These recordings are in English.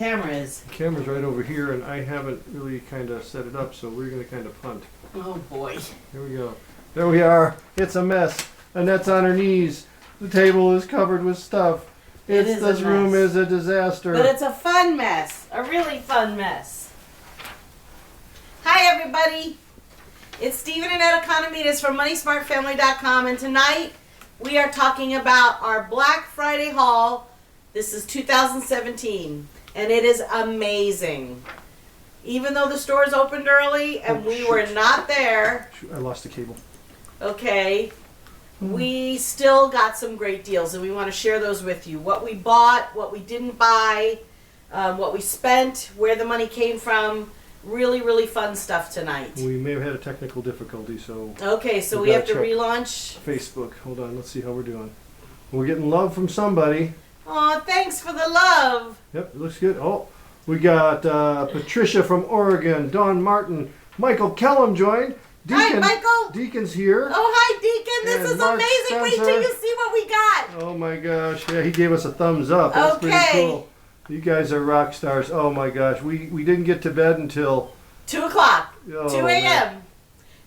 Camera is. The camera's right over here, and I haven't really kind of set it up, so we're going to kind of punt. Oh boy. Here we go. There we are. It's a mess. Annette's on her knees. The table is covered with stuff. This room is a disaster. But it's a fun mess. A really fun mess. Hi everybody. It's Steve and Annette Economides from MoneySmartFamily.com, and tonight we are talking about our Black Friday haul. This is 2017. And it is amazing. Even though the stores opened early and we were not there. Shoot, I lost the cable. Okay. We still got some great deals and we want to share those with you. What we bought, what we didn't buy, what we spent, where the money came from. Really, really fun stuff tonight. We may have had a technical difficulty, so... Okay, so we have to relaunch... Facebook. Hold on, let's see how we're doing. We're getting love from somebody. Aw, thanks for the love. Yep, it looks good. Oh, we got Patricia from Oregon, Dawn Martin, Michael Kellum joined. Hi, Michael. Deacon's here. Oh, hi, Deacon. This is Mark amazing. Spencer. Wait till you see what we got. Oh, my gosh. Yeah, he gave us a thumbs up. That's pretty cool. You guys are rock stars. Oh, my gosh. We didn't get to bed until... 2 o'clock. Oh, 2 a.m.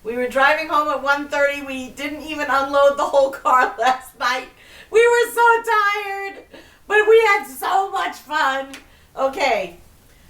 We were driving home at 1:30. We didn't even unload the whole car last night. We were so tired. But we had so much fun. Okay,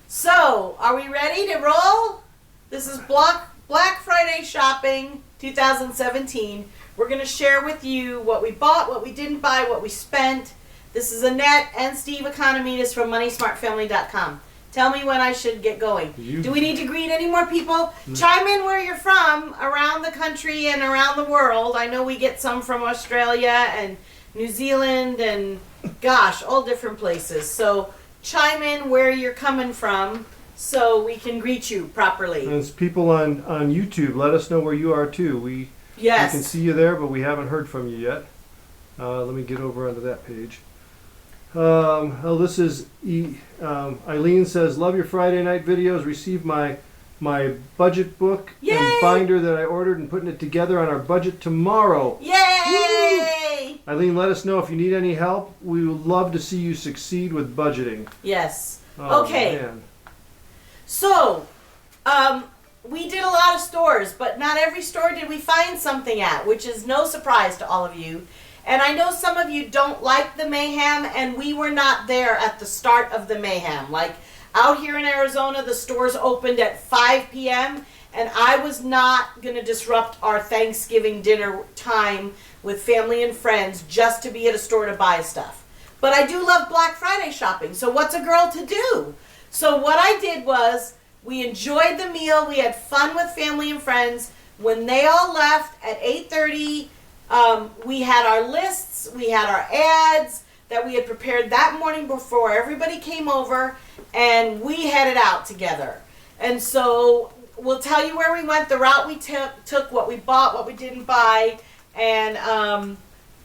so are we ready to roll? This is Black Friday shopping 2017. We're going to share with you what we bought, what we didn't buy, what we spent. This is Annette and Steve Economides from MoneySmartFamily.com. Tell me when I should get going. Do we need to greet any more people? Chime in where you're from, around the country and around the world. I know we get some from Australia and New Zealand and... gosh, all different places. So chime in where you're coming from so we can greet you properly. As people on YouTube, let us know where you are too. We can see you there, but we haven't heard from you yet. Let me get over onto that page. This is Eileen says, love your Friday night videos. Received my budget book and binder that I ordered and putting it together on our budget tomorrow. Yay! Eileen, let us know if you need any help. We would love to see you succeed with budgeting. Yes. Oh, okay. Man. So, we did a lot of stores, but not every store did we find something at, which is no surprise to all of you. And I know some of you don't like the mayhem, and we were not there at the start of the mayhem. Like, out here in Arizona, the stores opened at 5 p.m., and I was not going to disrupt our Thanksgiving dinner time with family and friends just to be at a store to buy stuff. But I do love Black Friday shopping, so what's a girl to do? So what I did was, we enjoyed the meal, we had fun with family and friends. When they all left at 8:30, we had our lists, we had our ads that we had prepared that morning before everybody came over, and we headed out together. And so we'll tell you where we went, the route we took, what we bought, what we didn't buy, and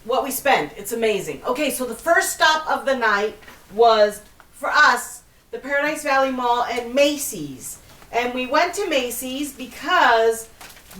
what we spent. It's amazing. Okay, so the first stop of the night was, for us, the Paradise Valley Mall and Macys. And we went to Macys because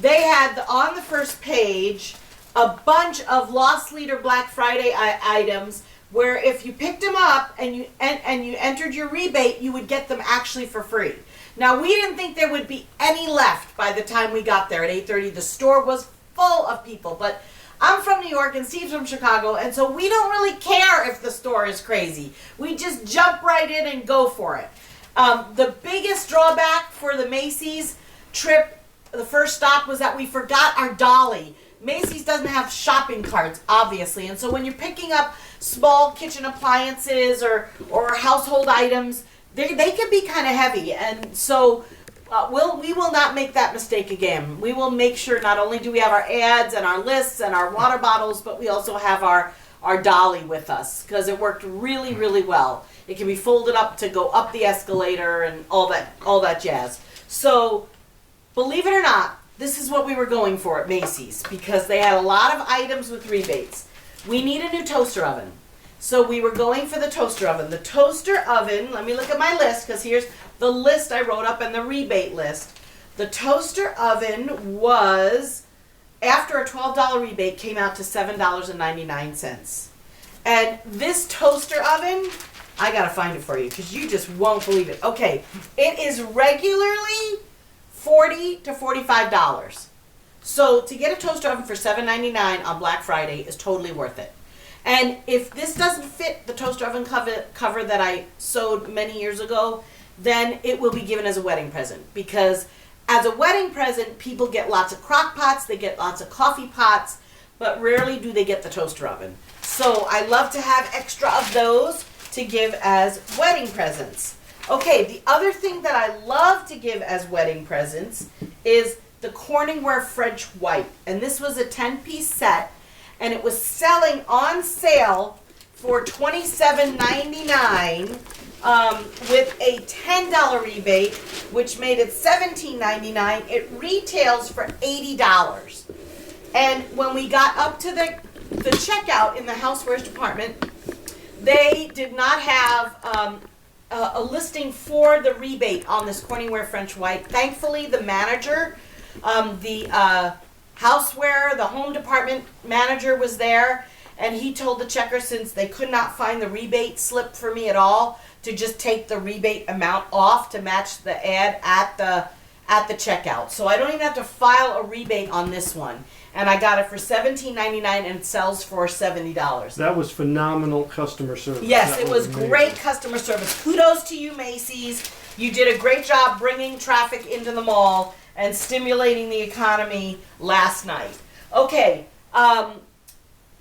they had, on the first page, a bunch of Loss Leader Black Friday items where if you picked them up and you entered your rebate, you would get them actually for free. Now, we didn't think there would be any left by the time we got there at 8:30. The store was full of people, but I'm from New York and Steve's from Chicago, and so we don't really care if the store is crazy. We just jump right in and go for it. The biggest drawback for the Macys trip, the first stop, was that we forgot our dolly. Macys doesn't have shopping carts, obviously, and so when you're picking up small kitchen appliances or household items, they can be kind of heavy, and so we will not make that mistake again. We will make sure not only do we have our ads and our lists and our water bottles, but we also have our dolly with us because it worked really, really well. It can be folded up to go up the escalator and all that jazz. So, believe it or not, this is what we were going for at Macys because they had a lot of items with rebates. We need a new toaster oven. So we were going for the toaster oven. The toaster oven, let me look at my list because here's the list I wrote up and the rebate list. The toaster oven was, after a $12 rebate, came out to $7.99. And this toaster oven I gotta find it for you because you just won't believe it. Okay, it is regularly $40 to $45. So to get a toaster oven for $7.99 on Black Friday is totally worth it. And if this doesn't fit the toaster oven cover that I sewed many years ago, then it will be given as a wedding present. Because as a wedding present, people get lots of crock pots, they get lots of coffee pots, but rarely do they get the toaster oven. So I love to have extra of those to give as wedding presents. Okay, the other thing that I love to give as wedding presents is the Corningware French White. And this was a 10-piece set, and it was selling on sale for $27.99 with a $10 rebate, which made it $17.99. It retails for $80. And when we got up to the checkout in the housewares department, they did not have a listing for the rebate on this Corningware French White. Thankfully, the manager, the houseware, the home department manager was there, and he told the checker, since they could not find the rebate slip for me at all, to just take the rebate amount off to match the ad at the checkout. So I don't even have to file a rebate on this one. And I got it for $17.99 and it sells for $70. That was phenomenal customer service. Yes, that it was amazing. Great customer service. Kudos to you, Macys. You did a great job bringing traffic into the mall and stimulating the economy last night. Okay,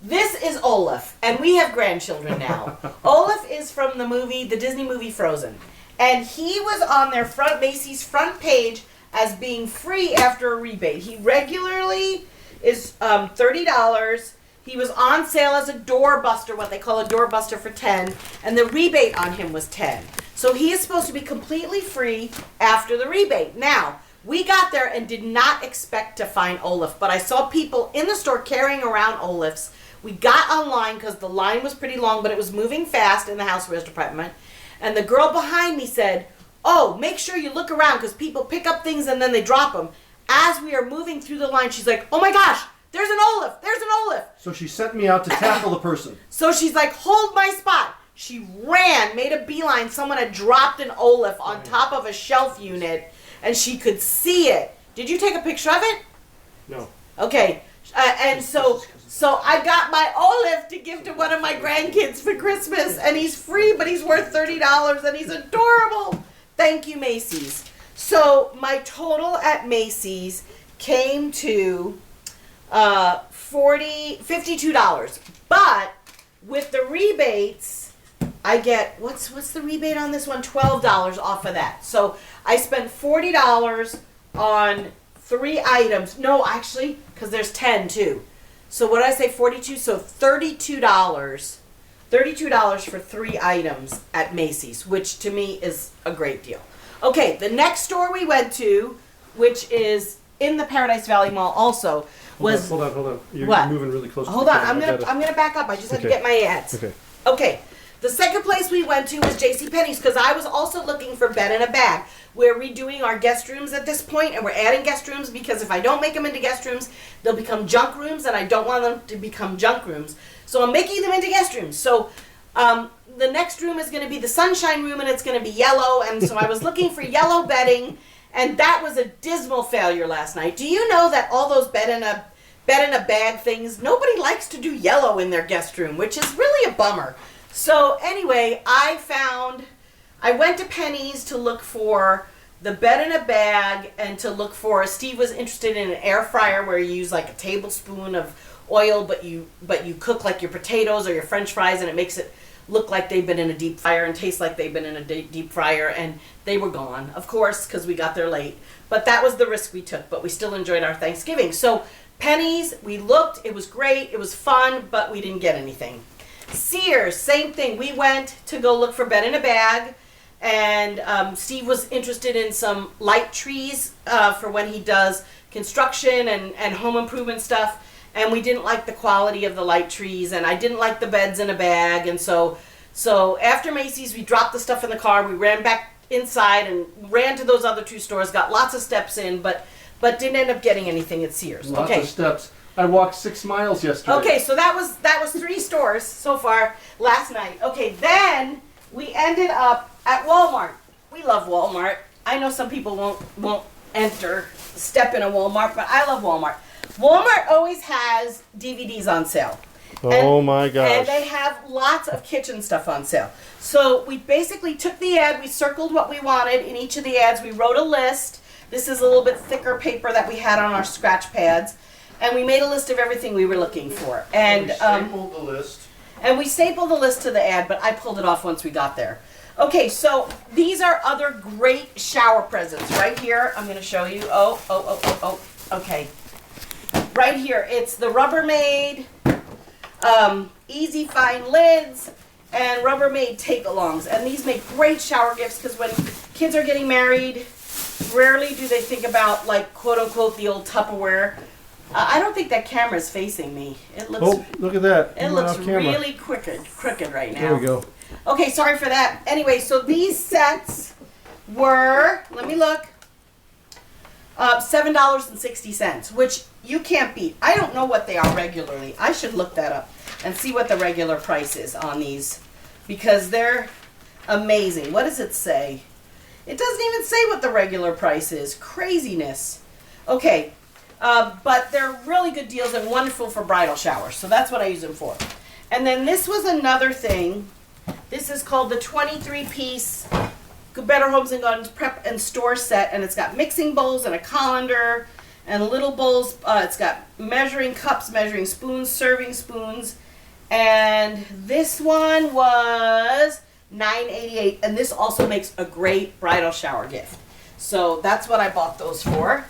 this is Olaf, and we have grandchildren now. Olaf is from the Disney movie Frozen. And he was on their Macy's front page as being free after a rebate. He regularly is $30. He was on sale as a doorbuster, what they call a doorbuster, for $10, and the rebate on him was $10. So he is supposed to be completely free after the rebate. Now, we got there and did not expect to find Olaf, but I saw people in the store carrying around Olafs. We got online because the line was pretty long, but it was moving fast in the housewares department. And the girl behind me said, "Oh, make sure you look around because people pick up things and then they drop them." As we are moving through the line, she's like, "Oh my gosh, there's an Olaf, there's an Olaf." So she sent me out to tackle the person. So she's like, "Hold my spot." She ran, made a beeline. Someone had dropped an Olaf on top of a shelf unit, and she could see it. Did you take a picture of it? No. Okay. And so I got my Olaf to give to one of my grandkids for Christmas, and he's free, but he's worth $30, and he's adorable. Thank you, Macys. So my total at Macys came to $52. But with the rebates, I get, what's the rebate on this one? $12 off of that. So I spent $40 on 3 items. No, actually, because there's 10 too. So what did I say, 42? So $32. $32 for 3 items at Macys, which to me is a great deal. Okay, the next store we went to, which is in the Paradise Valley Mall also, was... Hold on. You're what? moving really close. Hold on, I'm gonna back up. I just have to get my ads. Okay. The second place we went to was JCPenney's because I was also looking for bed in a bag. We're redoing our guest rooms at this point, and we're adding guest rooms because if I don't make them into guest rooms, they'll become junk rooms, and I don't want them to become junk rooms. So I'm making them into guest rooms. So the next room is going to be the sunshine room, and it's going to be yellow. And so I was looking for yellow bedding, and that was a dismal failure last night. Do you know that all those bed in a bag things, nobody likes to do yellow in their guest room, which is really a bummer. So anyway, I went to Penny's to look for the bed in a bag and to look for, Steve was interested in an air fryer where you use like a tablespoon of oil, but you cook like your potatoes or your French fries, and it makes it look like they've been in a deep fryer and taste like they've been in a deep fryer. And they were gone, of course, because we got there late. But that was the risk we took, but we still enjoyed our Thanksgiving. So Penny's, we looked, it was great, it was fun, but we didn't get anything. Sears, same thing. We went to go look for bed in a bag, and Steve was interested in some light trees for when he does construction and home improvement stuff, and we didn't like the quality of the light trees, and I didn't like the beds in a bag, and so after Macys, we dropped the stuff in the car, we ran back inside and ran to those other 2 stores, got lots of steps in, but didn't end up getting anything at Sears. Lots of steps. I walked 6 miles yesterday. Okay, so that was 3 stores so far last night. Okay, then we ended up at Walmart. We love Walmart. I know some people won't step in a Walmart, but I love Walmart. Walmart always has DVDs on sale. Oh my gosh. And they have lots of kitchen stuff on sale. So we basically took the ad, we circled what we wanted in each of the ads, we wrote a list. This is a little bit thicker paper that we had on our scratch pads. And we made a list of everything we were looking for. And we stapled the list. And we stapled the list to the ad, but I pulled it off once we got there. Okay, so these are other great shower presents. Right here, I'm going to show you. Oh, okay. Right here, it's the Rubbermaid Easy Fine Lids and Rubbermaid Take-Alongs. And these make great shower gifts because when kids are getting married, rarely do they think about, like, quote-unquote, the old Tupperware. I don't think that camera's facing me. It looks. Oh, look at that. It looks really crooked right now. There we go. Okay, sorry for that. Anyway, so these sets were, let me look, $7.60, which you can't beat. I don't know what they are regularly. I should look that up and see what the regular price is on these because they're amazing. What does it say? It doesn't even say what the regular price is. Craziness. Okay. But they're really good deals and wonderful for bridal showers. So that's what I use them for. And then this was another thing. This is called the 23-piece Better Homes and Gardens Prep and Store Set. And it's got mixing bowls and a colander and little bowls. It's got measuring cups, measuring spoons, serving spoons. And this one was $9.88. And this also makes a great bridal shower gift. So that's what I bought those for.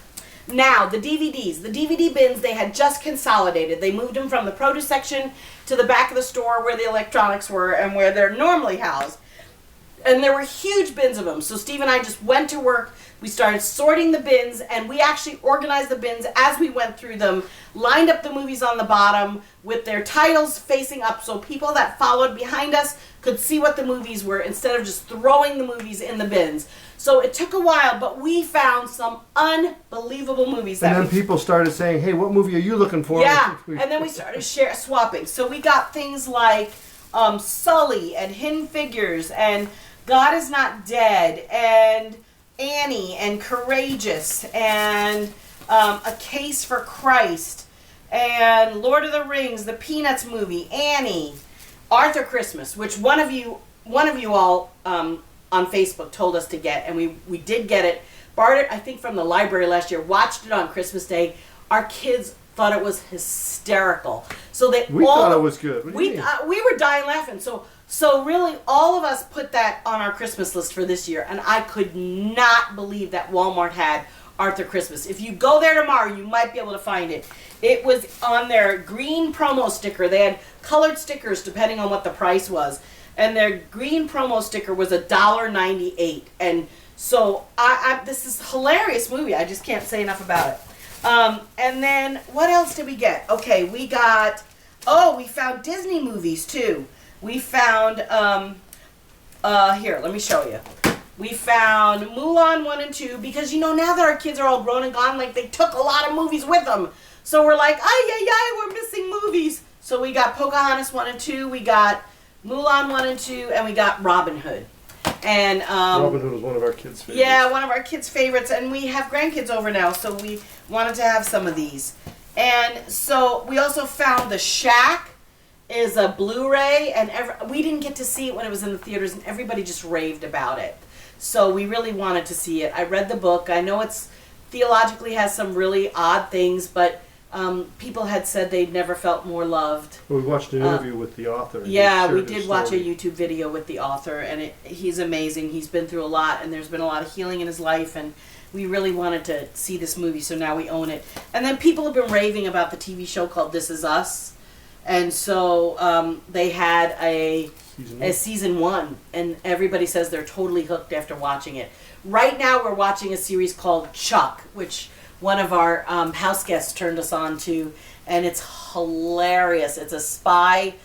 Now, the DVDs. The DVD bins, they had just consolidated. They moved them from the produce section to the back of the store where the electronics were and where they're normally housed. And there were huge bins of them. So Steve and I just went to work. We started sorting the bins, and we actually organized the bins as we went through them, lined up the movies on the bottom with their titles facing up so people that followed behind us could see what the movies were instead of just throwing the movies in the bins. So it took a while, but we found some unbelievable movies. And then people started saying, hey, what movie are you looking for? Yeah, and then we started swapping. So we got things like Sully and Hidden Figures and God Is Not Dead and Annie and Courageous and A Case for Christ and Lord of the Rings, the Peanuts movie, Annie, Arthur Christmas, which one of you all on Facebook told us to get, and we did get it. Borrowed it, I think, from the library last year. Watched it on Christmas Day. Our kids thought it was hysterical. So we thought it was good. We were dying laughing. So really, all of us put that on our Christmas list for this year, and I could not believe that Walmart had Arthur Christmas. If you go there tomorrow, you might be able to find it. It was on their green promo sticker. They had colored stickers depending on what the price was. And their green promo sticker was $1.98. And so this is a hilarious movie. I just can't say enough about it. And then what else did we get? Okay, we found Disney movies too. We found, here, let me show you. We found Mulan 1 and 2 because, now that our kids are all grown and gone, like they took a lot of movies with them. So we're like, we're missing movies. So we got Pocahontas 1 and 2, we got Mulan 1 and 2, and we got Robin Hood. And Robin Hood was one of our kids' favorites. Yeah, one of our kids' favorites, and we have grandkids over now, so we wanted to have some of these. And so we also found The Shack is a Blu-ray, and we didn't get to see it when it was in the theaters, and everybody just raved about it. So we really wanted to see it. I read the book. I know it's theologically has some really odd things, but people had said they'd never felt more loved. Well, we watched an interview with the author. Yeah, we did watch a YouTube video with the author, and he's amazing. He's been through a lot, and there's been a lot of healing in his life, and we really wanted to see this movie, so now we own it. And then people have been raving about the TV show called This Is Us, and so they had a season 1, and everybody says they're totally hooked after watching it. Right now we're watching a series called Chuck, which one of our house guests turned us on to, and it's hilarious. It's a spy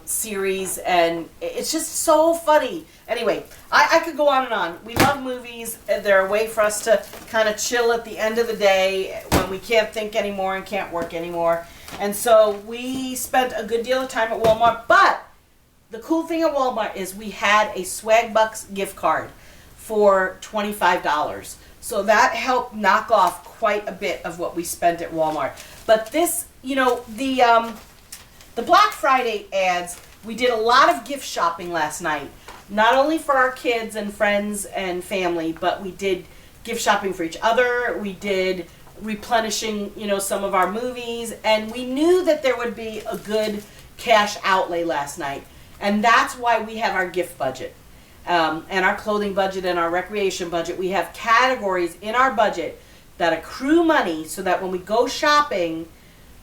series, and it's just so funny. Anyway, I could go on and on. We love movies. They're a way for us to kind of chill at the end of the day when we can't think anymore and can't work anymore. And so we spent a good deal of time at Walmart, but the cool thing at Walmart is we had a Swagbucks gift card for $25. So that helped knock off quite a bit of what we spent at Walmart. But this, the Black Friday ads, we did a lot of gift shopping last night. Not only for our kids and friends and family, but we did gift shopping for each other. We did replenishing, some of our movies. And we knew that there would be a good cash outlay last night. And that's why we have our gift budget. And our clothing budget and our recreation budget. We have categories in our budget that accrue money so that when we go shopping,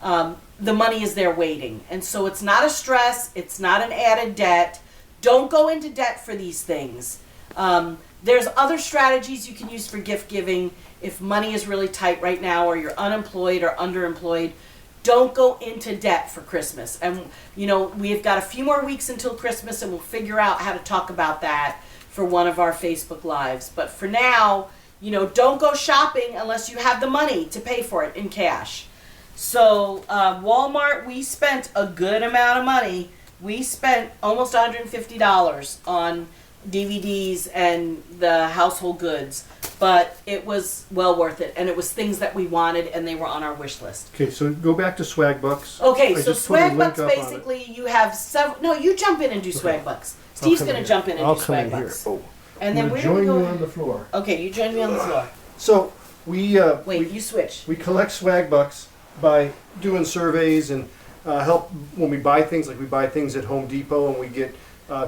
the money is there waiting. And so it's not a stress. It's not an added debt. Don't go into debt for these things. There's other strategies you can use for gift giving if money is really tight right now or you're unemployed or underemployed. Don't go into debt for Christmas. And, we've got a few more weeks until Christmas and we'll figure out how to talk about that for one of our Facebook Lives. But for now, don't go shopping unless you have the money to pay for it in cash. So Walmart, we spent a good amount of money. We spent almost $150 on DVDs and the household goods. But it was well worth it, and it was things that we wanted, and they were on our wish list. Okay, so go back to Swagbucks. Okay, so Swagbucks, basically, you have several... No, you jump in and do Swagbucks. Steve's going to jump in and do Swagbucks. Oh. And then we're going to join you on the floor. Okay, you join me on the floor. So, you switch. We collect Swagbucks by doing surveys and help when we buy things, like we buy things at Home Depot, and we get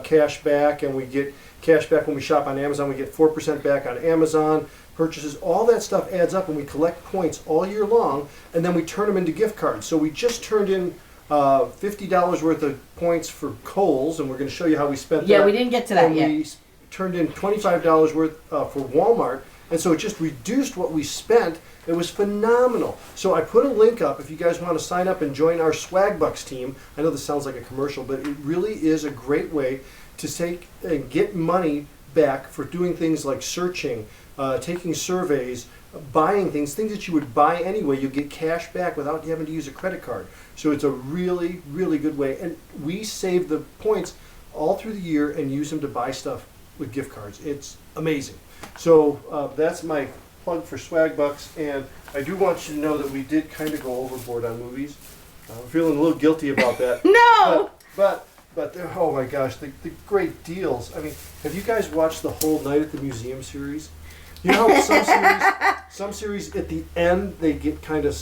cash back, and we get cash back when we shop on Amazon. We get 4% back on Amazon purchases. All that stuff adds up, and we collect points all year long, and then we turn them into gift cards. So we just turned in $50 worth of points for Kohls, and we're going to show you how we spent that. Yeah, we didn't get to that yet. We turned in $25 worth for Walmart, and so it just reduced what we spent. It was phenomenal. So I put a link up if you guys want to sign up and join our Swagbucks team. I know this sounds like a commercial, but it really is a great way to take and get money back for doing things like searching, taking surveys, buying things that you would buy anyway. You get cash back without having to use a credit card. So it's a really, really good way. And we save the points all through the year and use them to buy stuff with gift cards. It's amazing. So that's my plug for Swagbucks. And I do want you to know that we did kind of go overboard on movies. I'm feeling a little guilty about that. No! But oh my gosh, the great deals. I mean, have you guys watched the whole Night at the Museum series? You know how some series at the end they get kind of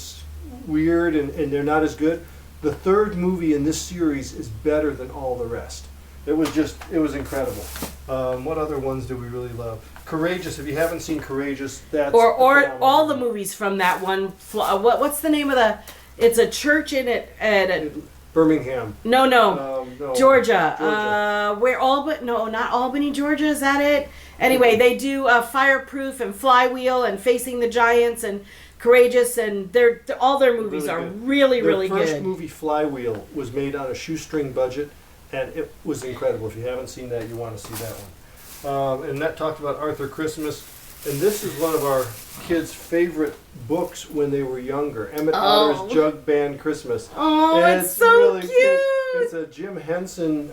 weird and they're not as good? The third movie in this series is better than all the rest. It was incredible. What other ones do we really love? Courageous. If you haven't seen Courageous, that's or all the movies from that one. What's the name of the? It's a church in it at Birmingham. No. Georgia. Not Albany, Georgia. Is that it? Anyway, they do Fireproof and Flywheel and Facing the Giants and Courageous, and all their movies are really good. Their first movie, Flywheel, was made on a shoestring budget, and it was incredible. If you haven't seen that, you want to see that one. And Annette talked about Arthur Christmas, and this is one of our kids' favorite books when they were younger. Emmett Otter's Jug Band Christmas. Oh, it's so really cute. It's a Jim Henson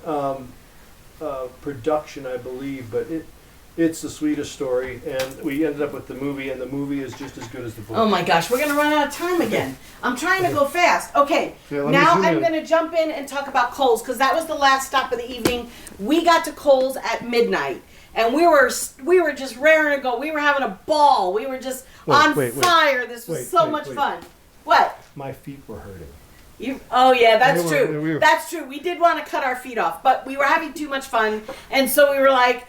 production, I believe, but it's the sweetest story, and we ended up with the movie, and the movie is just as good as the book. Oh my gosh, we're going to run out of time again. I'm trying to go fast. Okay, now I'm going to jump in and talk about Kohls, because that was the last stop of the evening. We got to Kohls at midnight, and we were just raring to go. We were having a ball. We were just on fire. This was so much fun. What? My feet were hurting. That's true. That's true. We did want to cut our feet off, but we were having too much fun, and so we were like,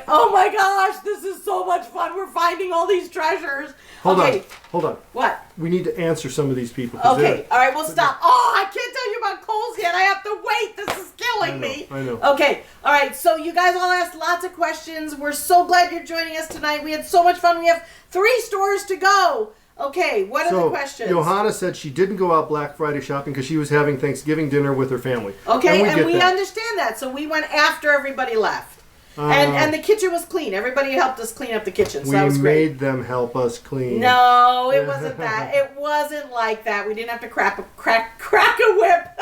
oh my gosh, this is so much fun. We're finding all these treasures. Hold on. What? We need to answer some of these people. Okay, all right, we'll stop. Oh, I can't tell you about Kohls yet. I have to wait. This is killing me. I know. Okay, all right, so you guys all asked lots of questions. We're so glad you're joining us tonight. We had so much fun. We have 3 stores to go. Okay, what are the questions? Johanna said she didn't go out Black Friday shopping because she was having Thanksgiving dinner with her family. Okay, and we understand that. So we went after everybody left. And the kitchen was clean. Everybody helped us clean up the kitchen, so that was great. We made them help us clean. No, it wasn't that. It wasn't like that. We didn't have to crack a whip.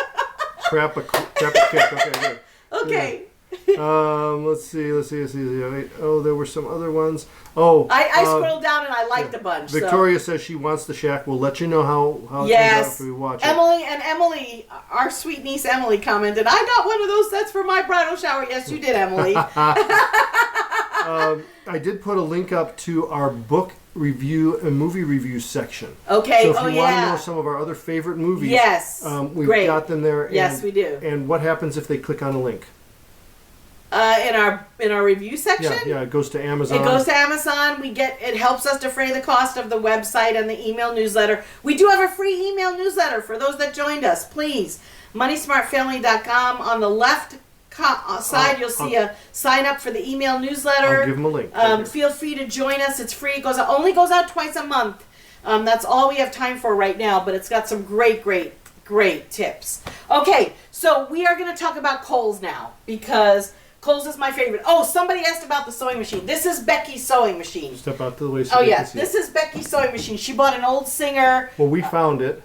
Crap a kick. Okay, good. Okay. Let's see. Wait. Oh, there were some other ones. Oh, I scrolled down and I liked a bunch. Victoria says she wants the shack. We'll let you know how it turns out after we watch it. Emily, our sweet niece Emily commented, I got one of those sets for my bridal shower. Yes, you did, Emily. I did put a link up to our book review and movie review section. Okay. So if you want to know some of our other favorite movies, we've got them there. Yes, we do. And what happens if they click on a link? In our review section? Yeah, it goes to Amazon. It goes to Amazon. It helps us defray the cost of the website and the email newsletter. We do have a free email newsletter for those that joined us. Please, moneysmartfamily.com. On the left side, you'll see a sign up for the email newsletter. I'll give them a link. Feel free to join us. It's free. It only goes out twice a month. That's all we have time for right now, but it's got some great tips. Okay, so we are going to talk about Kohls now because Kohls is my favorite. Oh, somebody asked about the sewing machine. This is Becky's sewing machine. Step out to the way so you can see. This is Becky's sewing machine. She bought an old Singer. Well, we found it.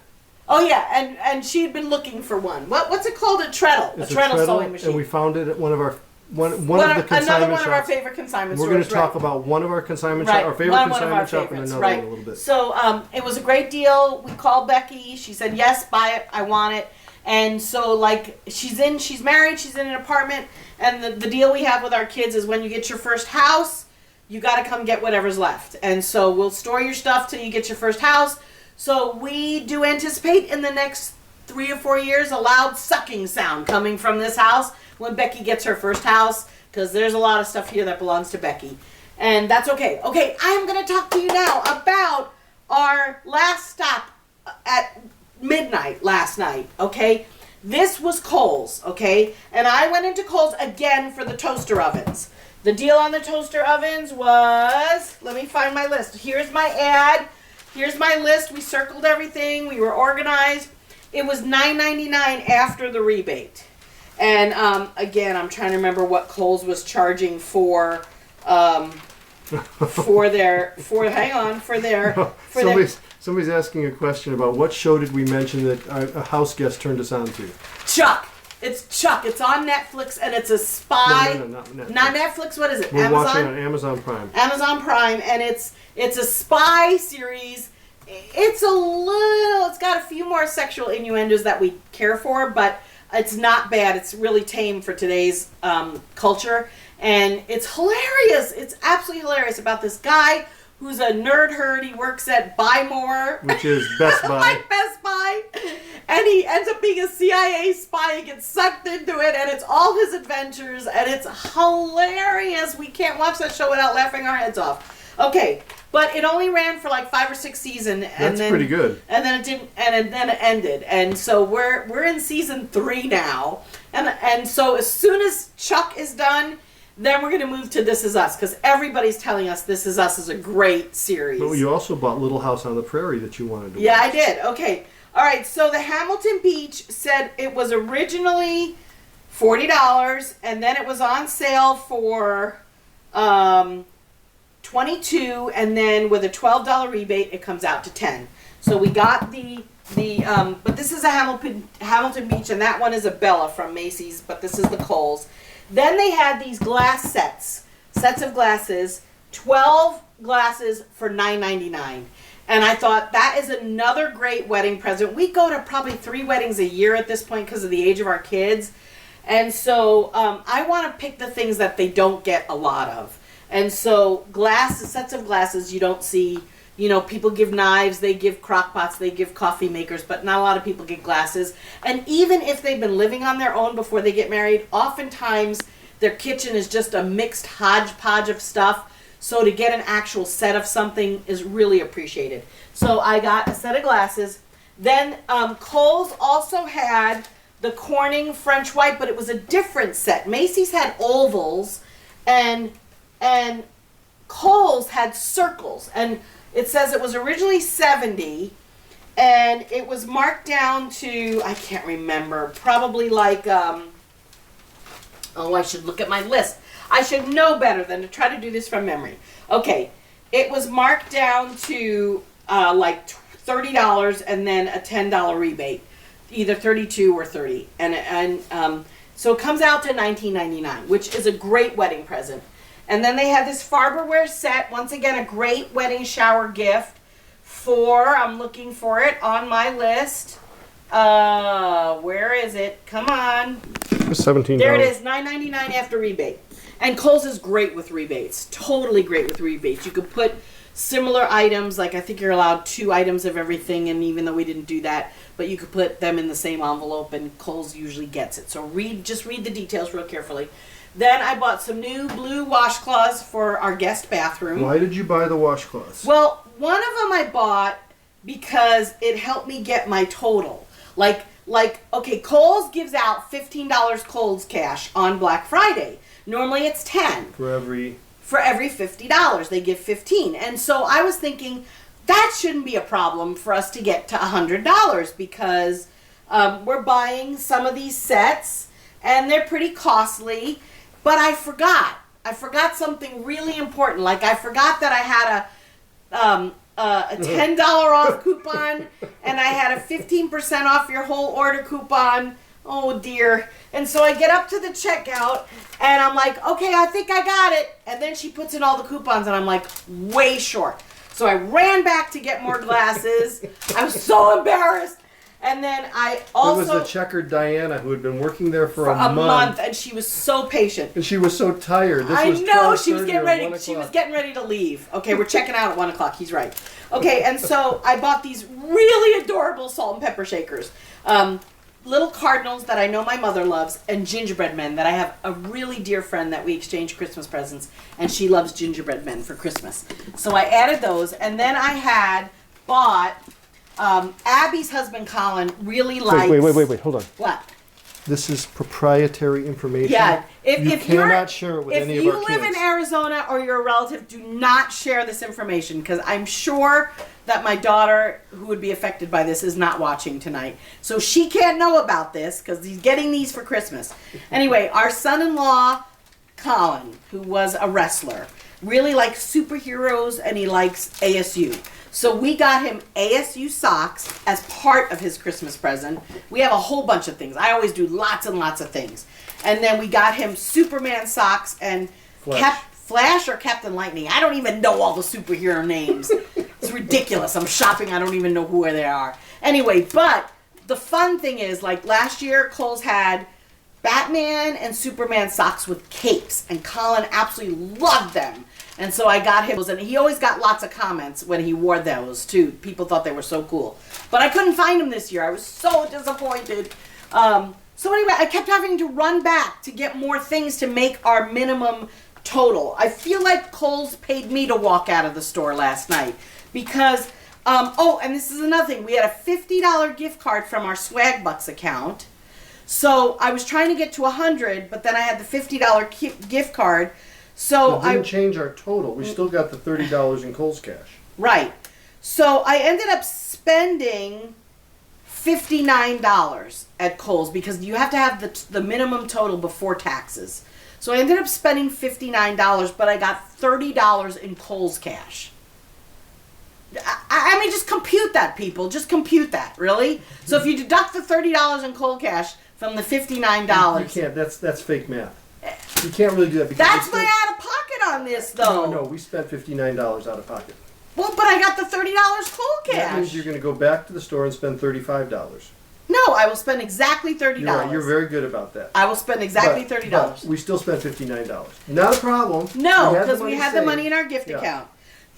Oh yeah, and she had been looking for one. What's it called? A treadle. It's a treadle sewing machine. And we found it at one of the consignment another one shops. of our favorite consignment We're stores. We're going to talk about one of our consignment shops, our favorite consignment shop, and another one in a little bit. So it was a great deal. We called Becky. She said, yes, buy it. I want it. And so she's married. She's in an apartment. And the deal we have with our kids is when you get your first house, you got to come get whatever's left. And so we'll store your stuff till you get your first house. So we do anticipate in the next 3 or 4 years a loud sucking sound coming from this house when Becky gets her first house, because there's a lot of stuff here that belongs to Becky. And that's okay. Okay, I'm going to talk to you now about our last stop at midnight last night, okay? This was Kohls, okay? And I went into Kohls again for the toaster ovens. The deal on the toaster ovens was, let me find my list. Here's my ad. Here's my list. We circled everything. We were organized. It was $9.99 after the rebate. And again, I'm trying to remember what Kohls was charging for Somebody's asking a question about what show did we mention that a house guest turned us on to? Chuck. It's Chuck. It's on Netflix, and it's a spy. No, not Netflix. Not Netflix. What is it? We're Amazon? watching on Amazon Prime. Amazon Prime, and it's a spy series. It's got a few more sexual innuendos that we care for, but it's not bad. It's really tame for today's culture, and it's hilarious. It's absolutely hilarious about this guy who's a nerd herd. He works at Buy More, which is Best Buy. like Best Buy. And he ends up being a CIA spy. He gets sucked into it, and it's all his adventures, and it's hilarious. We can't watch that show without laughing our heads off. Okay, but it only ran for like 5 or 6 seasons. That's pretty good. And then it didn't, and then it ended. And so we're in season 3 now. And so as soon as Chuck is done, then we're going to move to This Is Us, because everybody's telling us This Is Us is a great series. But you also bought Little House on the Prairie that you wanted to watch. Yeah, I did. Okay. All right, so the Hamilton Beach said it was originally $40, and then it was on sale for $22, and then with a $12 rebate, it comes out to $10. So we got but this is a Hamilton Beach, and that one is a Bella from Macys, but this is the Kohls. Then they had these glass sets of glasses, 12 glasses for $9.99. And I thought, that is another great wedding present. We go to probably 3 weddings a year at this point because of the age of our kids. And so I want to pick the things that they don't get a lot of. And so sets of glasses you don't see. You know, people give knives, they give crock pots, they give coffee makers, but not a lot of people get glasses. And even if they've been living on their own before they get married, oftentimes their kitchen is just a mixed hodgepodge of stuff. So to get an actual set of something is really appreciated. So I got a set of glasses. Then Kohls also had the Corning French White, but it was a different set. Macys had ovals, and Kohls had circles. And it says it was originally $70, and it was marked down to, I can't remember, probably like, I should look at my list. I should know better than to try to do this from memory. Okay, it was marked down to like $30 and then a $10 rebate, either $32 or $30. And So it comes out to $19.99, which is a great wedding present. And then they have this Farberware set. Once again, a great wedding shower gift for, I'm looking for it on my list. Where is it? Come on. $17. There it is, $9.99 after rebate. And Kohls is great with rebates. Totally great with rebates. You could put similar items, like I think you're allowed 2 items of everything, and even though we didn't do that, but you could put them in the same envelope, and Kohls usually gets it. So just read the details real carefully. Then I bought some new blue washcloths for our guest bathroom. Why did you buy the washcloths? Well, one of them I bought because it helped me get my total. Like, okay, Kohls gives out $15 Kohls cash on Black Friday. Normally it's $10. For every $50, they give $15. And so I was thinking that shouldn't be a problem for us to get to $100 because we're buying some of these sets and they're pretty costly. But I forgot something really important. Like I forgot that I had a $10 off coupon and I had a 15% off your whole order coupon. Oh dear. And so I get up to the checkout and I'm like, okay, I think I got it. And then she puts in all the coupons and I'm like, way short. So I ran back to get more glasses. I was so embarrassed. And then I also... It was the checkered Diana who had been working there for a month. And she was so patient. And she was so tired. I know, she was getting ready. She was getting ready to leave. Okay, we're checking out at 1 o'clock. He's right. Okay, and so I bought these really adorable salt and pepper shakers. Little cardinals that I know my mother loves, and gingerbread men that I have a really dear friend that we exchange Christmas presents, and she loves gingerbread men for Christmas. So I added those, and then I had bought... Abby's husband Colin really likes... Wait, hold on. What? This is proprietary information. Yeah. You cannot share it with any of our kids. If you live in Arizona or you're a relative, do not share this information because I'm sure that my daughter, who would be affected by this, is not watching tonight. So she can't know about this because he's getting these for Christmas. Anyway, our son-in-law, Colin, who was a wrestler, really likes superheroes and he likes ASU. So we got him ASU socks as part of his Christmas present. We have a whole bunch of things. I always do lots and lots of things. And then we got him Superman socks and Flash or Captain Lightning. I don't even know all the superhero names. It's ridiculous. I'm shopping. I don't even know who they are. Anyway, but the fun thing is, like last year, Kohls had Batman and Superman socks with capes. And Colin absolutely loved them. And so I got him those, and he always got lots of comments when he wore those, too. People thought they were so cool. But I couldn't find them this year. I was so disappointed. So anyway, I kept having to run back to get more things to make our minimum total. I feel like Kohls paid me to walk out of the store last night. Because, and this is another thing. We had a $50 gift card from our Swagbucks account. So I was trying to get to $100, but then I had the $50 gift card. So it didn't change our total. We still got the $30 in Kohls cash. Right. So I ended up spending $59 at Kohls because you have to have the minimum total before taxes. So I ended up spending $59, but I got $30 in Kohls cash. I mean, just compute that, people. Just compute that, really. So if you deduct the $30 in Kohls cash from the $59... You can't. That's fake math. You can't really do that. Because that's my out-of-pocket on this, though. No, we spent $59 out of pocket. Well, but I got the $30 Kohls cash. That means you're going to go back to the store and spend $35. No, I will spend exactly $30. You're right. You're very good about that. I will spend exactly $30. But we still spent $59. Not a problem. No, because we had the money in our gift account.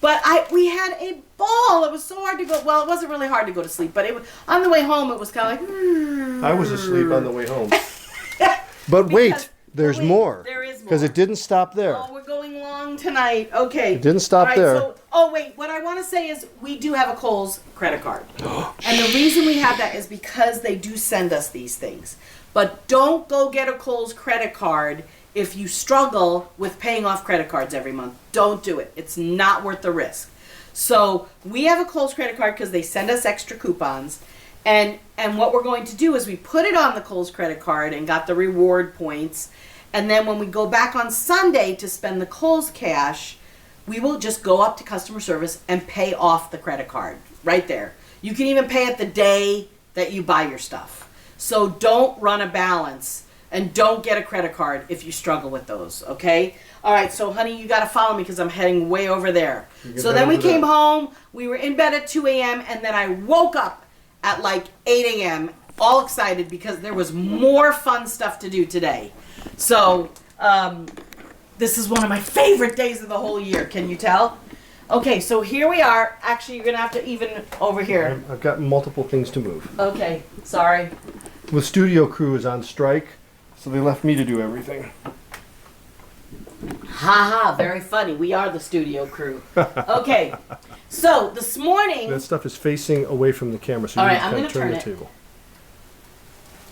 But we had a ball. It was so hard to go. Well, it wasn't really hard to go to sleep, but on the way home, it was kind of like. I was asleep on the way home. But wait. There's more. There is more. Because it didn't stop there. Oh, we're going long tonight. Okay. It didn't stop there. So, wait. What I want to say is we do have a Kohls credit card. And the reason we have that is because they do send us these things. But don't go get a Kohls credit card if you struggle with paying off credit cards every month. Don't do it. It's not worth the risk. So we have a Kohls credit card because they send us extra coupons. And what we're going to do is we put it on the Kohls credit card and got the reward points. And then when we go back on Sunday to spend the Kohls cash, we will just go up to customer service and pay off the credit card right there. You can even pay it the day that you buy your stuff. So don't run a balance And don't get a credit card if you struggle with those, okay? All right, so honey, you got to follow me because I'm heading way over there. So then we came home. We were in bed at 2 a.m. and then I woke up at like 8 a.m. all excited because there was more fun stuff to do today. So this is one of my favorite days of the whole year. Can you tell? Okay, so here we are. Actually, you're going to have to even over here. I've got multiple things to move. Okay, sorry. The studio crew is on strike, so they left me to do everything. Ha, very funny. We are the studio crew. Okay, so this morning... That stuff is facing away from the camera, so all you right, need to turn the it. table.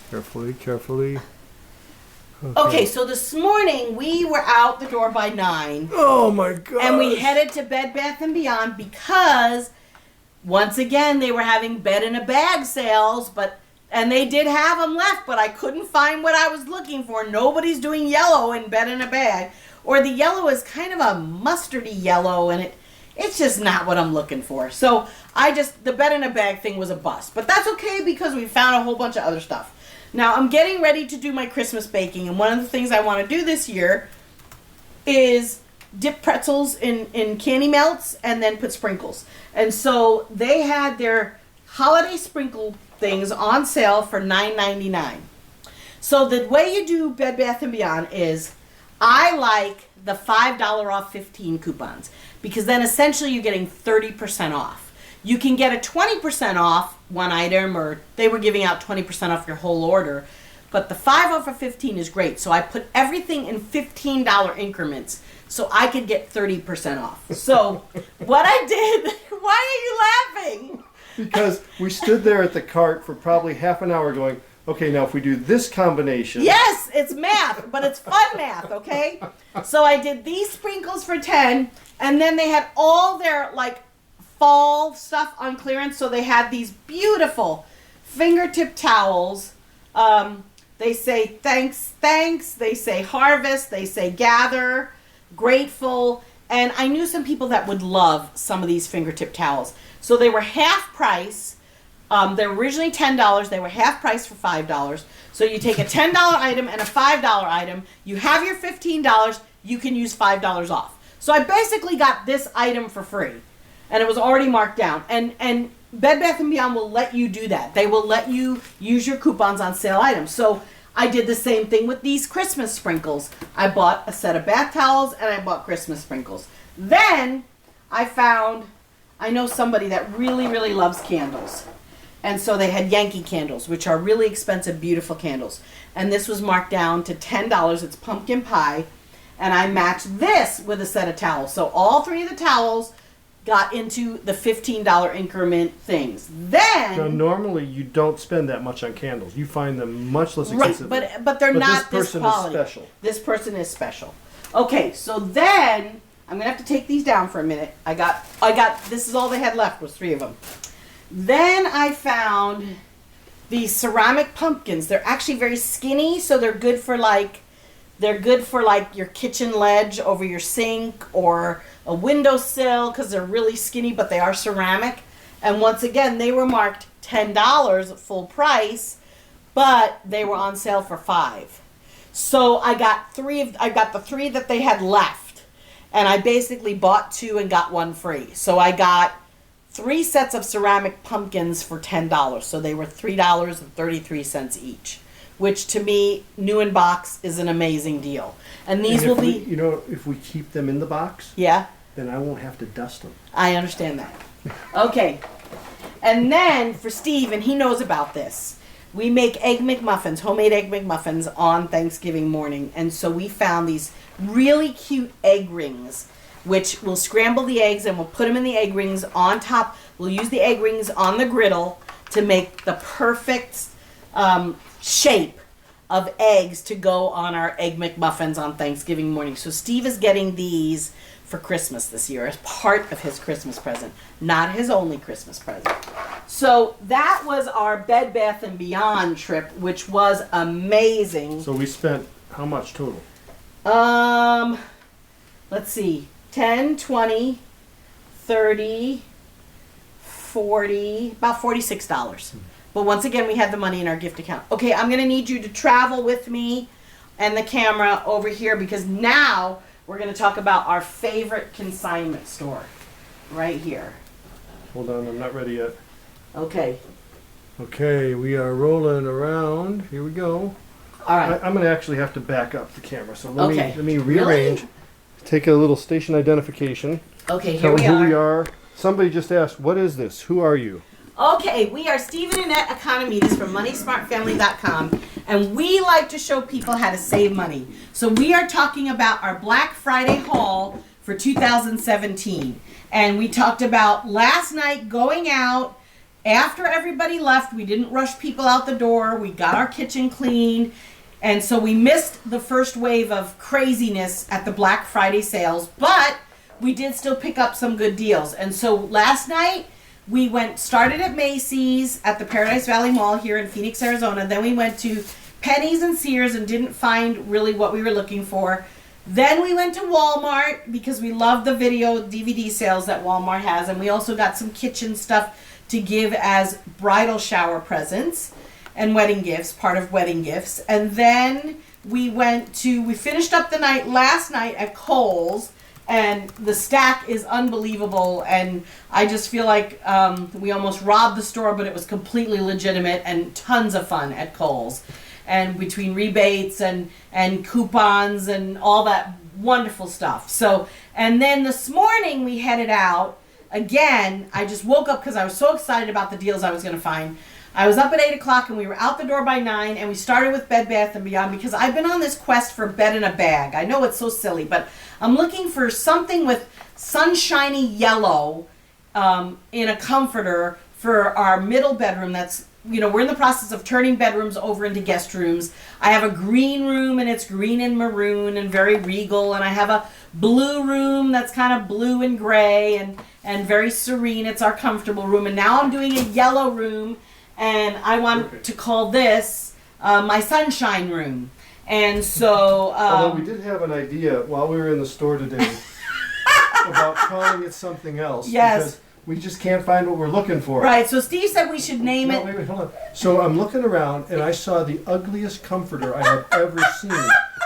Carefully, carefully. Okay, so this morning we were out the door by 9. Oh my god! And we headed to Bed Bath & Beyond because, once again, they were having bed-in-a-bag sales, and they did have them left, but I couldn't find what I was looking for. Nobody's doing yellow in bed-in-a-bag. Or the yellow is kind of a mustardy yellow, and it's just not what I'm looking for. So the bed-in-a-bag thing was a bust. But that's okay because we found a whole bunch of other stuff. Now, I'm getting ready to do my Christmas baking, and one of the things I want to do this year is dip pretzels in candy melts and then put sprinkles. And so they had their holiday sprinkle things on sale for $9.99. So the way you do Bed Bath & Beyond is I like the $5 off 15 coupons because then essentially you're getting 30% off. You can get a 20% off one item, or they were giving out 20% off your whole order. But the 5 off of 15 is great. So I put everything in $15 increments so I could get 30% off. So what I did, why are you laughing? Because we stood there at the cart for probably half an hour going, okay, now if we do this combination. Yes, it's math, but it's fun math, okay? So I did these sprinkles for 10, and then they had all their, like, fall stuff on clearance. So they had these beautiful fingertip towels. They say thanks, they say harvest, they say gather, grateful. And I knew some people that would love some of these fingertip towels. So they were half price. They were originally $10. They were half price for $5. So you take a $10 item and a $5 item. You have your $15. You can use $5 off. So I basically got this item for free. And it was already marked down. And Bed Bath & Beyond will let you do that. They will let you use your coupons on sale items. So I did the same thing with these Christmas sprinkles. I bought a set of bath towels and I bought Christmas sprinkles. Then I know somebody that really, really loves candles. And so they had Yankee candles, which are really expensive, beautiful candles. And this was marked down to $10. It's pumpkin pie. And I matched this with a set of towels. So all 3 of the towels got into the $15 increment things. Then now, normally you don't spend that much on candles. You find them much less expensive. Right, but they're not this quality. This person is special. This person is special. Okay, so then I'm gonna have to take these down for a minute. I got. This is all they had left was 3 of them. Then I found these ceramic pumpkins. They're actually very skinny, so they're good for like your kitchen ledge over your sink or a windowsill because they're really skinny, but they are ceramic. And once again, they were marked $10 full price, but they were on sale for $5. So I got the 3 that they had left, and I basically bought 2 and got 1 free. So I got 3 sets of ceramic pumpkins for $10. So they were $3.33 each, which to me, new in box, is an amazing deal. And these will be... if we keep them in the box, yeah, then I won't have to dust them. I understand that. Okay. And then for Steve, and he knows about this, we make egg McMuffins, homemade egg McMuffins on Thanksgiving morning. And so we found these really cute egg rings, which we'll scramble the eggs and we'll put them in the egg rings on top. We'll use the egg rings on the griddle to make the perfect shape of eggs to go on our egg McMuffins on Thanksgiving morning. So Steve is getting these for Christmas this year as part of his Christmas present, not his only Christmas present. So that was our Bed Bath & Beyond trip, which was amazing. So we spent how much total? Let's see, 10, 20, 30, 40, about $46. But once again, we had the money in our gift account. Okay, I'm going to need you to travel with me and the camera over here because now we're going to talk about our favorite consignment store right here. Hold on, I'm not ready yet. Okay. Okay, we are rolling around. Here we go. All right. I'm going to actually have to back up the camera. So let me rearrange. Really? Take a little station identification. Okay, here Tell we them are. who we are. Somebody just asked, what is this? Who are you? Okay, we are Steve and Annette Economides from MoneySmartFamily.com, and we like to show people how to save money. So we are talking about our Black Friday haul for 2017. And we talked about last night going out. After everybody left, we didn't rush people out the door. We got our kitchen cleaned. And so we missed the first wave of craziness at the Black Friday sales, but we did still pick up some good deals. And so last night, we started at Macys at the Paradise Valley Mall here in Phoenix, Arizona. Then we went to Penny's and Sears and didn't find really what we were looking for. Then we went to Walmart because we love the video DVD sales that Walmart has. And we also got some kitchen stuff to give as bridal shower presents and wedding gifts, part of wedding gifts. And then we finished up the night last night at Kohls. And the stack is unbelievable, and I just feel like we almost robbed the store, but it was completely legitimate and tons of fun at Kohls. And between rebates and coupons and all that wonderful stuff. So, and then this morning we headed out. Again, I just woke up because I was so excited about the deals I was going to find. I was up at 8 o'clock and we were out the door by 9, and we started with Bed Bath & Beyond because I've been on this quest for bed in a bag. I know it's so silly, but I'm looking for something with sunshiny yellow in a comforter for our middle bedroom. That's, we're in the process of turning bedrooms over into guest rooms. I have a green room and it's green and maroon and very regal, and I have a blue room that's kind of blue and gray and very serene. It's our comfortable room, and now I'm doing a yellow room. And I want to call this my sunshine room. And so... although we did have an idea while we were in the store today about calling it something else. Yes. Because we just can't find what we're looking for. Right, so Steve said we should name it... Wait, hold on. So I'm looking around, and I saw the ugliest comforter I have ever seen.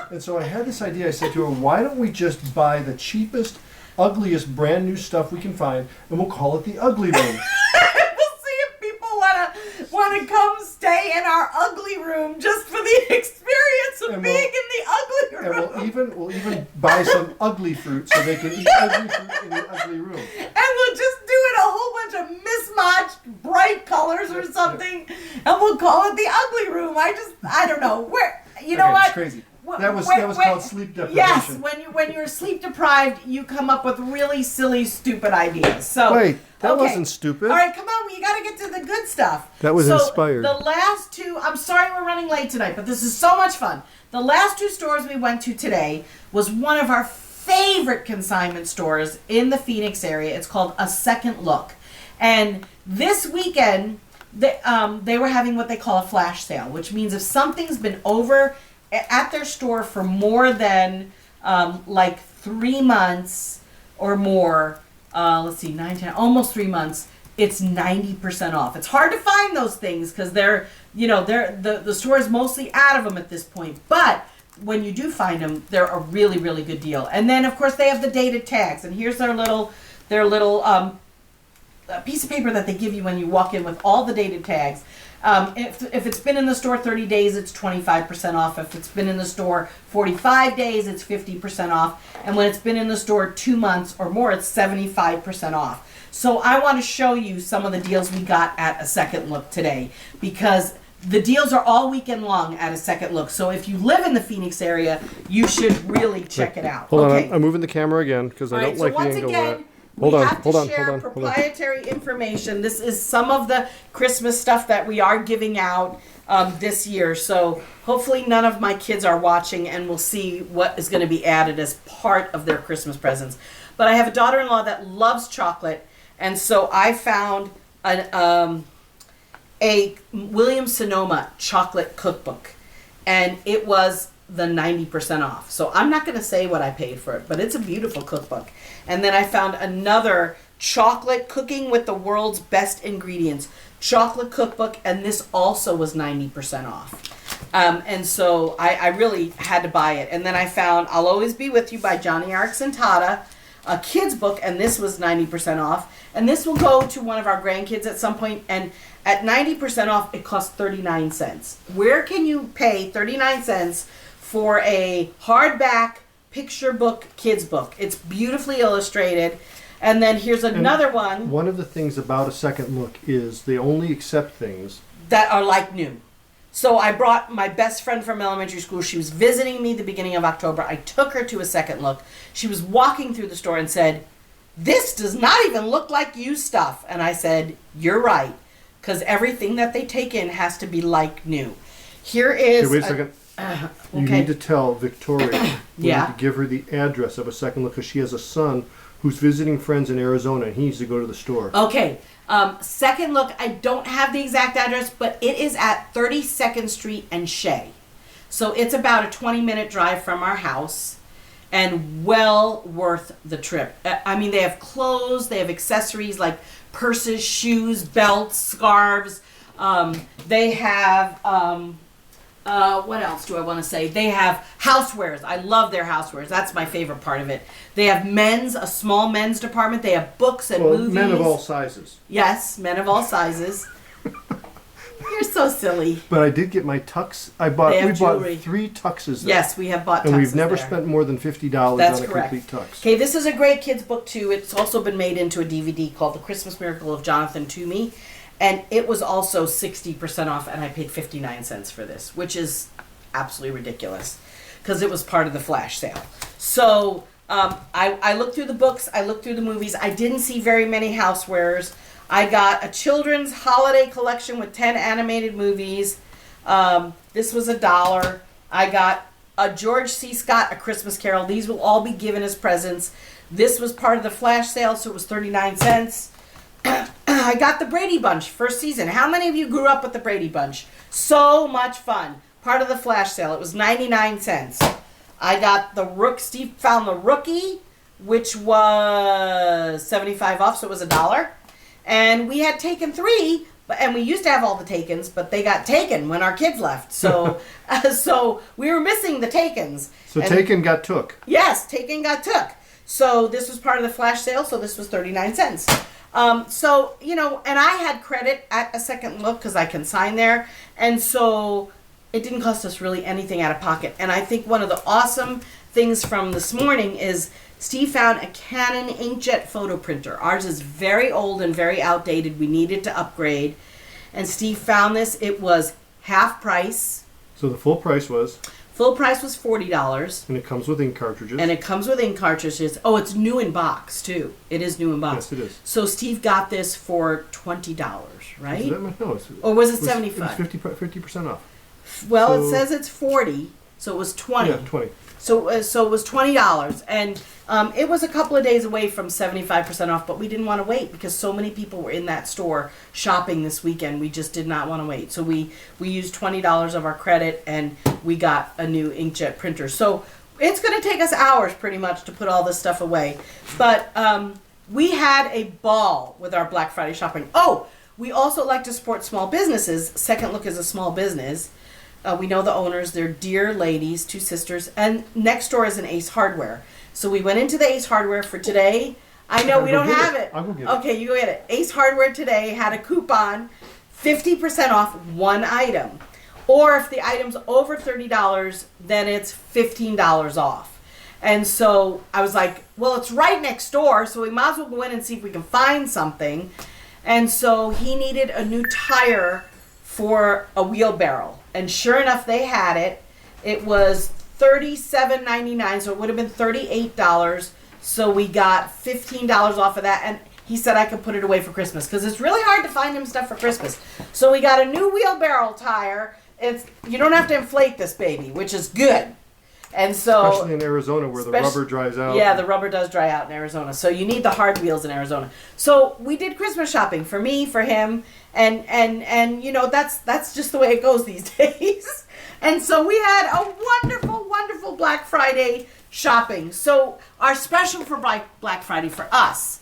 And so I had this idea. I said to her, why don't we just buy the cheapest, ugliest, brand new stuff we can find, and we'll call it the ugly room. Want to come stay in our ugly room just for the experience of being in the ugly room. And we'll even buy some ugly fruit so they can eat ugly fruit in the ugly room. And we'll just do it a whole bunch of mismatched bright colors or something, and we'll call it the ugly room. I don't know where. You know what? It's crazy. That was called sleep deprivation. Yes, when you're sleep deprived, you come up with really silly, stupid ideas. So wait, that wasn't stupid. All right, come on, you got to get to the good stuff. That was inspired. The last two, I'm sorry we're running late tonight, but this is so much fun. The last two stores we went to today was one of our favorite consignment stores in the Phoenix area. It's called A Second Look, and this weekend they were having what they call a flash sale, which means if something's been over at their store for more than like 3 months or more, let's see, 9, 10, almost 3 months, it's 90% off. It's hard to find those things because the store is mostly out of them at this point. But when you do find them, they're a really, really good deal. And then of course they have the dated tags, and here's their little piece of paper that they give you when you walk in with all the dated tags. If it's been in the store 30 days, it's 25% off. If it's been in the store 45 days, it's 50% off. And when it's been in the store 2 months or more, it's 75% off. So I want to show you some of the deals we got at A Second Look today, because the deals are all weekend long at A Second Look. So if you live in the Phoenix area, you should really check it out. Hold on, I'm moving the camera again because I don't like the angle of it. We have to share proprietary information. This is some of the Christmas stuff that we are giving out this year. So hopefully none of my kids are watching, and we'll see what is going to be added as part of their Christmas presents. But I have a daughter-in-law that loves chocolate, and so I found a Williams-Sonoma chocolate cookbook, and it was the 90% off. So I'm not going to say what I paid for it, but it's a beautiful cookbook. And then I found another chocolate cooking with the world's best ingredients chocolate cookbook, and this also was 90% off. And so I really had to buy it. And then I found I'll Always Be With You by Johnny Arxentada, a kid's book, and this was 90% off. And this will go to one of our grandkids at some point, and at 90% off, it costs 39 cents. Where can you pay 39 cents for a hardback picture book, kids book? It's beautifully illustrated. And then here's another one. One of the things about a second look is they only accept things that are like new. So I brought my best friend from elementary school. She was visiting me the beginning of October. I took her to a second look. She was walking through the store and said, "This does not even look like used stuff." And I said, "You're right, because everything that they take in has to be like new." Here is... Okay, wait a second. You need to tell Victoria. You need to give her the address of a second look, because she has a son who's visiting friends in Arizona, and he needs to go to the store. Okay. Second look, I don't have the exact address, but it is at 32nd Street and Shea. So it's about a 20-minute drive from our house, and well worth the trip. I mean, they have clothes, they have accessories like purses, shoes, belts, scarves. They have, what else do I want to say? They have housewares. I love their housewares. That's my favorite part of it. They have a small men's department. They have books and movies. Men of all sizes. Yes, men of all sizes. You're so silly. But I did get my tux. We bought 3 tuxes there. Yes, we have bought tuxes. And we've never spent more than $50 That's on a correct. complete tux. Okay, this is a great kids book too. It's also been made into a DVD called The Christmas Miracle of Jonathan Toomey. And it was also 60% off, and I paid 59 cents for this, which is absolutely ridiculous because it was part of the flash sale. So I looked through the books, I looked through the movies. I didn't see very many housewares. I got a children's holiday collection with 10 animated movies. This was $1. I got a George C. Scott, A Christmas Carol. These will all be given as presents. This was part of the flash sale, so it was 39 cents. I got the Brady Bunch first season. How many of you grew up with the Brady Bunch? So much fun. Part of the flash sale. It was 99 cents. I got Steve found the Rookie, which was 75 off, so it was $1. And we had Taken 3, and we used to have all the Takens, but they got taken when our kids left. So so we were missing the Takens. So Taken got took. Yes, Taken got took. So this was part of the flash sale, so this was 39 cents. So, and I had credit at a second look because I consigned there. And so it didn't cost us really anything out of pocket. And I think one of the awesome things from this morning is Steve found a Canon inkjet photo printer. Ours is very old and very outdated. We needed to upgrade. And Steve found this. It was half price. So the full price was? Full price was $40. And it comes with ink cartridges. Oh, it's new in box, too. It is new in box. Yes, it is. So Steve got this for $20, right? No, or was it $75? It was 50% off. Well, it says it's $40, so it was $20. Yeah, $20. So it was $20. And it was a couple of days away from 75% off, but we didn't want to wait because so many people were in that store shopping this weekend. We just did not want to wait. So we used $20 of our credit, and we got a new inkjet printer. So it's going to take us hours pretty much to put all this stuff away. But we had a ball with our Black Friday shopping. Oh, we also like to support small businesses. Second Look is a small business. We know the owners. They're dear ladies, 2 sisters. And next door is an Ace Hardware. So we went into the Ace Hardware for today. I know we don't have it. I'll go get it. Okay, you go get it. Ace Hardware today had a coupon, 50% off one item. Or if the item's over $30, then it's $15 off. And so I was like, well, it's right next door, so we might as well go in and see if we can find something. And so he needed a new tire for a wheelbarrow. And sure enough, they had it. It was $37.99, so it would have been $38. So we got $15 off of that. And he said I could put it away for Christmas because it's really hard to find him stuff for Christmas. So we got a new wheelbarrow tire. You don't have to inflate this baby, which is good. And so, especially in Arizona where the rubber dries out. Yeah, the rubber does dry out in Arizona. So you need the hard wheels in Arizona. So we did Christmas shopping for me, for him, and that's just the way it goes these days. And so we had a wonderful, wonderful Black Friday shopping. So our special for Black Friday for us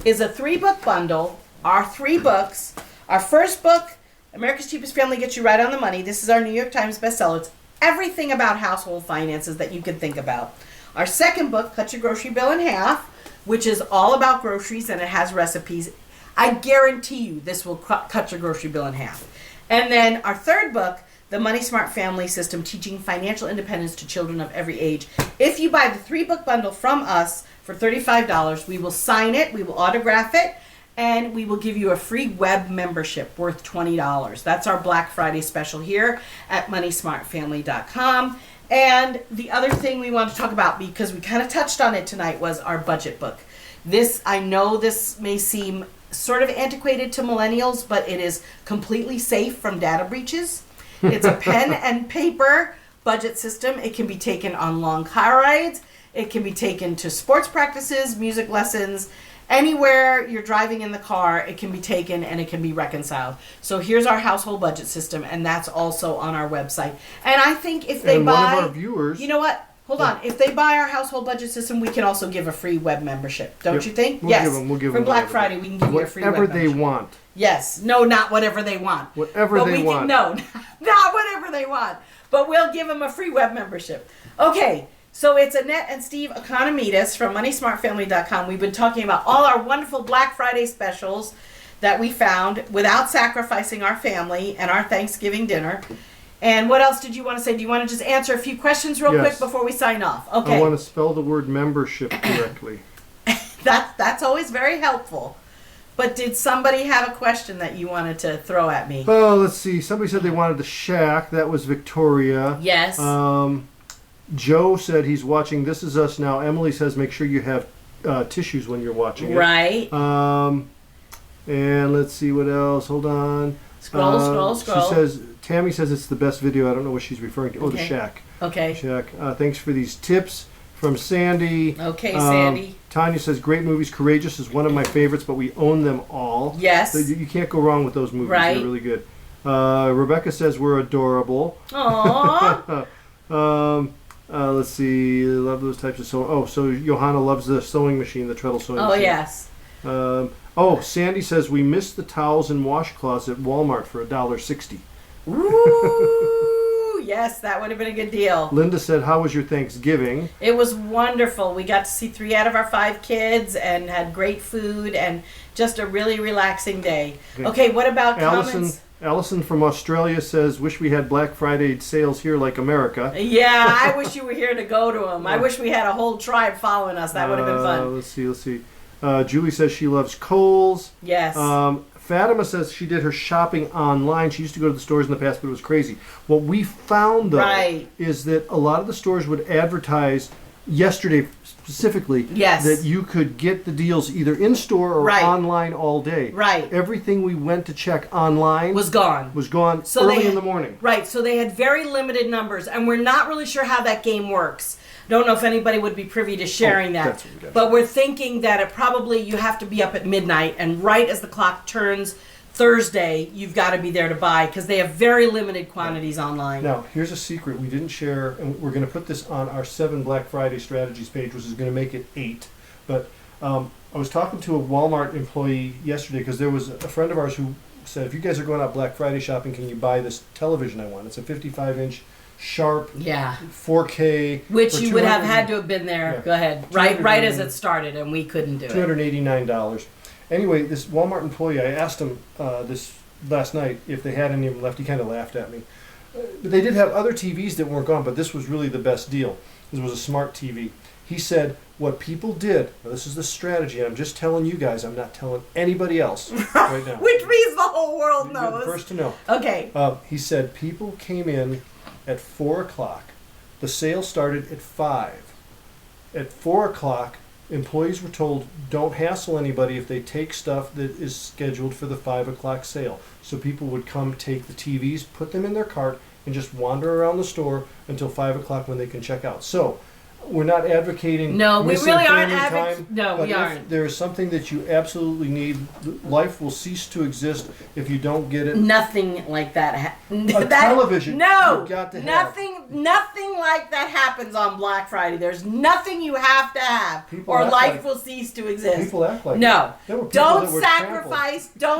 is a 3-book bundle, our 3 books. Our first book America's Cheapest Family gets you right on the money. This is our New York Times bestseller. It's everything about household finances that you can think about. Our second book, Cut Your Grocery Bill in Half, which is all about groceries and it has recipes. I guarantee you this will cut your grocery bill in half. And then our third book, The Money Smart Family System, Teaching Financial Independence to Children of Every Age. If you buy the 3-book bundle from us for $35, we will sign it, we will autograph it, and we will give you a free web membership worth $20. That's our Black Friday special here at moneysmartfamily.com. And the other thing we want to talk about, because we kind of touched on it tonight, was our budget book. This, I know this may seem sort of antiquated to millennials, but it is completely safe from data breaches. It's a pen and paper budget system. It can be taken on long car rides. It can be taken to sports practices, music lessons, anywhere you're driving in the car, it can be taken and it can be reconciled. So here's our household budget system, and that's also on our website. And I think if they buy, one of our viewers, you know what? Hold on. If they buy our household budget system, we can also give a free web membership. Don't you think? We'll give For them Black Friday, we can give you a free web membership. Whatever they want. Yes. No, not whatever they want. Whatever they want. No, not whatever they want. But we'll give them a free web membership. Okay. So it's Annette and Steve Economides from moneysmartfamily.com. We've been talking about all our wonderful Black Friday specials that we found without sacrificing our family and our Thanksgiving dinner. And what else did you want to say? Do you want to just answer a few questions real quick before we sign off? Okay. I want to spell the word membership correctly. That's always very helpful. But did somebody have a question that you wanted to throw at me? Oh, let's see. Somebody said they wanted the Shack. That was Victoria. Yes. Joe said he's watching This Is Us now. Emily says make sure you have tissues when you're watching it. Right. And let's see what else. Hold on. Scroll. She says, Tammy says it's the best video. I don't know what she's referring to. Oh, okay. The Shack. Okay. Shack. Thanks for these tips from Sandy. Okay, Sandy. Tanya says great movies. Courageous is one of my favorites, but we own them all. Yes. So you can't go wrong with those movies. Right. They're really good. Rebecca says we're adorable. Aww. Let's see. I love those types of sewing. Oh, so Johanna loves the sewing machine, the treadle sewing machine. Oh, yes. Sandy says we missed the towels and washcloths at Walmart for $1.60. Ooh, yes, that would have been a good deal. Linda said, how was your Thanksgiving? It was wonderful. We got to see 3 out of our 5 kids and had great food and just a really relaxing day. Okay, what about comments? Allison from Australia says, wish we had Black Friday sales here like America. Yeah, I wish you were here to go to them. I wish we had a whole tribe following us. That would have been fun. Let's see. Julie says she loves Kohls. Yes. Fatima says she did her shopping online. She used to go to the stores in the past, but it was crazy. What we found, though, is that a lot of the stores would advertise yesterday specifically that you could get the deals either in store or online all day. Right. Everything we went to check online was gone early in the morning. Right. So they had very limited numbers, and we're not really sure how that game works. Don't know if anybody would be privy to sharing that. But we're thinking that it probably you have to be up at midnight, and right as the clock turns Thursday, you've got to be there to buy because they have very limited quantities online. Now, here's a secret we didn't share, and we're going to put this on our 7 Black Friday strategies page, which is going to make it 8. But I was talking to a Walmart employee yesterday because there was a friend of ours who said, if you guys are going out Black Friday shopping, can you buy this television I want? It's a 55-inch sharp 4K. Which you would have had to have been there. Yeah. Go ahead. Right as it started, and we couldn't do it. $289. Anyway, this Walmart employee, I asked him this last night if they had any of them left. He kind of laughed at me. But they did have other TVs that weren't gone, but this was really the best deal. This was a smart TV. He said what people did, now this is the strategy, and I'm just telling you guys, I'm not telling anybody else right now. Which means the whole world knows. You're the first to know. Okay. He said people came in at 4 o'clock. The sale started at 5. At 4 o'clock, employees were told, don't hassle anybody if they take stuff that is scheduled for the 5 o'clock sale. So people would come take the TVs, put them in their cart, and just wander around the store until 5 o'clock when they can check out. So we're not advocating we really aren't time. No, we aren't. If there is something that you absolutely need, life will cease to exist if you don't get it. Nothing like that. Television. No. You've got to have. Nothing like that happens on Black Friday. There's nothing you have to have, or life will cease to exist. People act like no. Don't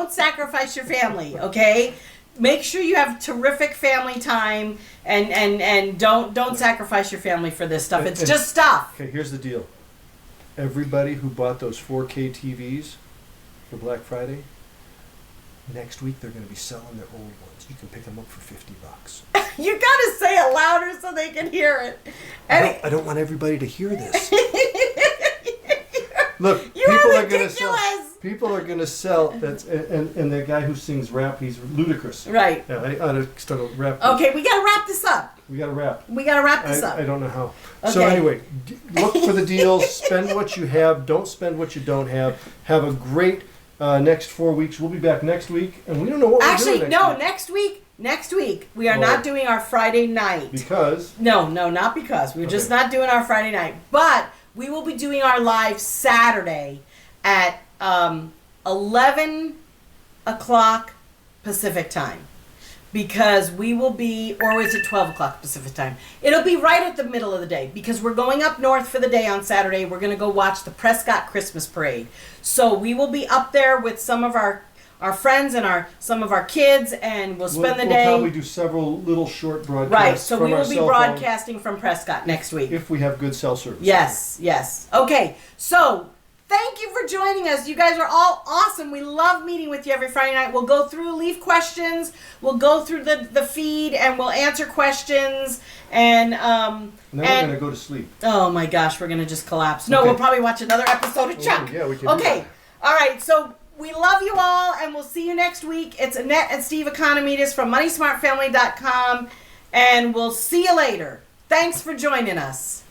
sacrifice your family. Okay. make sure you have terrific family time, and don't sacrifice your family for this stuff. It's just stuff. Okay, here's the deal. Everybody who bought those 4K TVs for Black Friday, next week they're going to be selling their old ones. You can pick them up for $50. You got to say it louder so they can hear it. I don't want everybody to hear this. Look, you people are are going to sell. People are going to sell. That's and the guy who sings rap, he's ludicrous. Right. Yeah, I ought to start a rap. Okay, we got to wrap this up. We got to wrap. We got to wrap this up. I don't know how. Okay. So anyway, look for the deals. Spend what you have. Don't spend what you don't have. Have a great next 4 weeks. We'll be back next week, and we don't know what we're doing next week. Next week we are not doing our Friday night. Because? No, not because. We're just not doing our Friday night. But we will be doing our live Saturday at 11 o'clock Pacific time. Because we will be, or is it 12 o'clock Pacific time? It'll be right at the middle of the day because we're going up north for the day on Saturday. We're going to go watch the Prescott Christmas Parade. So we will be up there with some of our friends and some of our kids, and we'll spend the day. We'll probably do several little short broadcasts. Right, so from we will our be cell broadcasting from Prescott next week. If we have good cell service. Yes. Okay, so thank you for joining us. You guys are all awesome. We love meeting with you every Friday night. We'll go through, leave questions. We'll go through the feed, and we'll answer questions. And then we're going to go to sleep. Oh my gosh, we're going to just collapse. No, we'll probably watch another episode of Chuck. Yeah, we can. Okay, all right, so we love you all, and we'll see you next week. It's Annette and Steve Economides from MoneySmartFamily.com, and we'll see you later. Thanks for joining us.